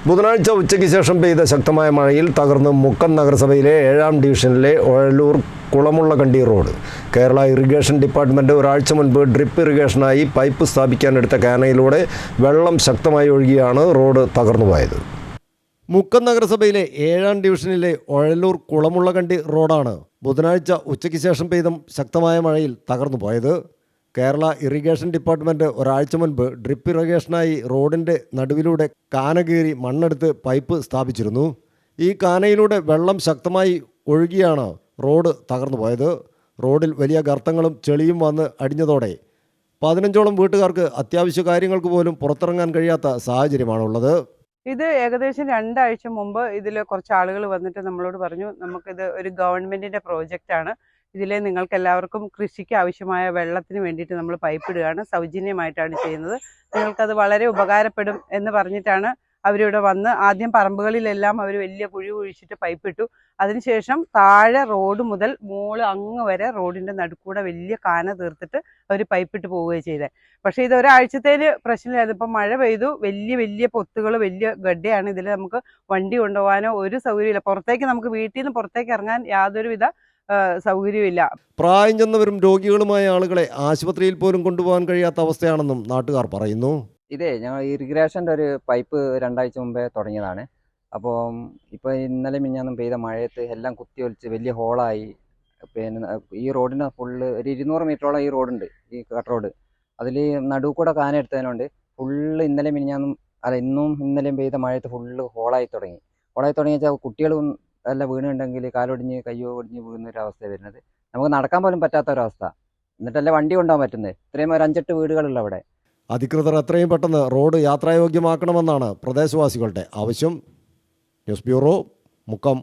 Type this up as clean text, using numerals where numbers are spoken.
ബുധനാഴ്ച ഉച്ചയ്ക്ക് ശേഷം പെയ്ത ശക്തമായ മഴയിൽ തകർന്ന് മുക്കം നഗരസഭയിലെ 7ാം ഡിവിഷനിലെ ഒഴലൂർ കുളമുള്ളകണ്ടി റോഡ്. കേരള ഇറിഗേഷൻ ഡിപ്പാർട്ട്മെൻറ്റ് ഒരാഴ്ച മുൻപ് ഡ്രിപ്പ് ഇറിഗേഷനായി പൈപ്പ് സ്ഥാപിക്കാനെടുത്ത കാനയിലൂടെ വെള്ളം ശക്തമായി ഒഴുകിയാണ് റോഡ് തകർന്നുപോയത്. മുക്കം നഗരസഭയിലെ 7ാം ഡിവിഷനിലെ ഒഴലൂർ കുളമുള്ളകണ്ടി റോഡാണ് ബുധനാഴ്ച ഉച്ചയ്ക്ക് ശേഷം പെയ്ത ശക്തമായ മഴയിൽ തകർന്നുപോയത്. കേരള ഇറിഗേഷൻ ഡിപ്പാർട്ട്മെൻറ്റ് ഒരാഴ്ച മുൻപ് ഡ്രിപ്പ് ഇറിഗേഷനായി റോഡിൻ്റെ നടുവിലൂടെ കാന കീറി മണ്ണെടുത്ത് പൈപ്പ് സ്ഥാപിച്ചിരുന്നു. ഈ കാനയിലൂടെ വെള്ളം ശക്തമായി ഒഴുകിയാണ് റോഡ് തകർന്നുപോയത്. റോഡിൽ വലിയ ഗർത്തങ്ങളും ചെളിയും വന്ന് അടിഞ്ഞതോടെ 15ഓളം വീട്ടുകാർക്ക് അത്യാവശ്യ കാര്യങ്ങൾക്ക് പോലും പുറത്തിറങ്ങാൻ കഴിയാത്ത സാഹചര്യമാണുള്ളത്. ഇത് ഏകദേശം 2 ആഴ്ച മുമ്പ് ഇതിൽ കുറച്ച് ആളുകൾ വന്നിട്ട് നമ്മളോട് പറഞ്ഞു, നമുക്കിത് ഒരു ഗവൺമെൻറ്റിൻ്റെ പ്രോജക്റ്റാണ്, ഇതിൽ നിങ്ങൾക്ക് എല്ലാവർക്കും കൃഷിക്ക് ആവശ്യമായ വെള്ളത്തിന് വേണ്ടിയിട്ട് നമ്മൾ പൈപ്പ് ഇടുകയാണ്, സൗജന്യമായിട്ടാണ് ചെയ്യുന്നത്, നിങ്ങൾക്കത് വളരെ ഉപകാരപ്പെടും എന്ന് പറഞ്ഞിട്ടാണ് അവരിവിടെ വന്ന് ആദ്യം പറമ്പുകളിലെല്ലാം അവർ വലിയ കുഴി കുഴിച്ചിട്ട് പൈപ്പ് ഇട്ടു. അതിനുശേഷം താഴെ റോഡ് മുതൽ മോള് അങ്ങ് വരെ റോഡിൻ്റെ നടുക്കൂടെ വലിയ കാന തീർത്തിട്ട് അവർ പൈപ്പിട്ട് പോവുകയാണ് ചെയ്തത്. പക്ഷേ ഇത് ഒരാഴ്ചത്തേന് പ്രശ്നമില്ലായിരുന്നു. ഇപ്പം മഴ പെയ്തു, വലിയ വലിയ പൊത്തുകൾ, വലിയ ഗഡ്ഡയാണ്. ഇതിൽ നമുക്ക് വണ്ടി കൊണ്ടുപോകാനോ ഒരു സൗകര്യമില്ല. പുറത്തേക്ക് നമുക്ക് വീട്ടിൽ നിന്ന് പുറത്തേക്ക് ഇറങ്ങാൻ യാതൊരുവിധ സൗകര്യമില്ല. പ്രായം ചെന്നവരും രോഗികളുമായ ആളുകളെ ആശുപത്രിയിൽ പോലും കൊണ്ടുപോകാൻ കഴിയാത്ത അവസ്ഥയാണെന്നും നാട്ടുകാർ പറയുന്നു. ഇതേ ഞങ്ങൾ ഇറിഗേഷൻ്റെ ഒരു പൈപ്പ് 2 ആഴ്ച മുമ്പേ തുടങ്ങിയതാണ്. അപ്പോൾ ഇപ്പോൾ ഇന്നലെ മിഞ്ഞാന്നും പെയ്ത മഴയത്ത് എല്ലാം കുത്തിയൊലിച്ച് വലിയ ഹോളായി. പിന്നെ ഈ റോഡിന് ഫുള്ള് ഒരു 200 മീറ്ററോളം ഈ റോഡുണ്ട്, ഈ കട്ട് റോഡ്. അതിൽ നടുവ് കൂടെ കാന എടുത്തതിനുണ്ട് ഫുള്ള് ഇന്നലെ മിഞ്ഞാന്നും ഇന്നും ഇന്നലെയും പെയ്ത മഴയത്ത് ഫുള്ള് ഹോളായി തുടങ്ങി വെച്ചാൽ കുട്ടികളും എല്ലാം വീണുണ്ടെങ്കിൽ കാലൊടിഞ്ഞ് കയ്യോ ഒടിഞ്ഞ് വീഴുന്ന ഒരു അവസ്ഥ വരുന്നത്. നമുക്ക് നടക്കാൻ പോലും പറ്റാത്ത ഒരവസ്ഥ. എന്നിട്ടല്ലേ വണ്ടി കൊണ്ടുപോകാൻ പറ്റുന്നത്. ഇത്രയും ഒരു 5-8 വീടുകളുള്ള അവിടെ. അധികൃതർ എത്രയും പെട്ടെന്ന് റോഡ് യാത്രായോഗ്യമാക്കണമെന്നാണ് പ്രദേശവാസികളുടെ ആവശ്യം. News bureau, Mukkam.